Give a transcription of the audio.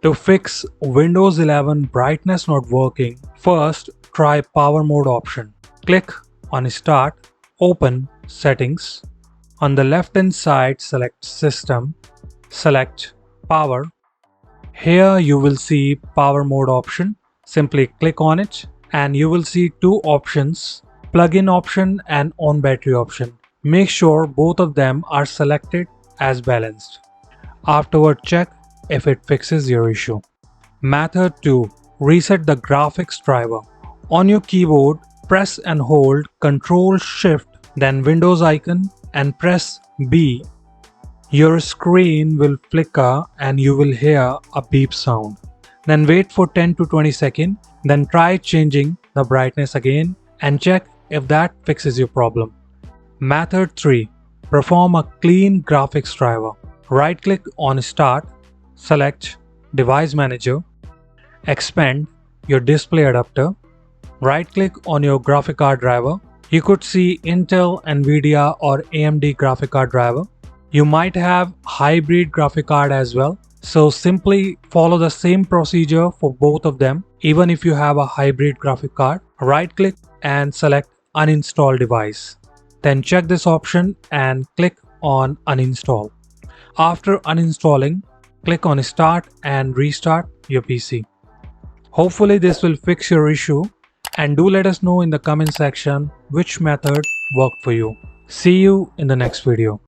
To fix Windows 11 brightness not working, first try Power Mode option. Click on Start, open Settings. On the left hand side, select System, select Power. Here you will see Power Mode option. Simply click on it and you will see two options, plug-in option and on battery option. Make sure both of them are selected as balanced. Afterward, check if it fixes your issue. Method 2. Reset the graphics driver. On your keyboard, press and hold Ctrl Shift, then Windows icon and press B. Your screen will flicker and you will hear a beep sound. Then wait for 10 to 20 seconds, then try changing the brightness again and check if that fixes your problem. Method 3. Perform a clean graphics driver. Right click on Start, select Device Manager, expand your display adapter, right click on your graphic card driver. You could see Intel, Nvidia or AMD graphic card driver. You might have hybrid graphic card as well. So simply follow the same procedure for both of them. Even if you have a hybrid graphic card, right click and select Uninstall device. Then check this option and click on Uninstall. After uninstalling, click on Start and restart your PC. Hopefully this will fix your issue, and do let us know in the comment section which method worked for you. See you in the next video.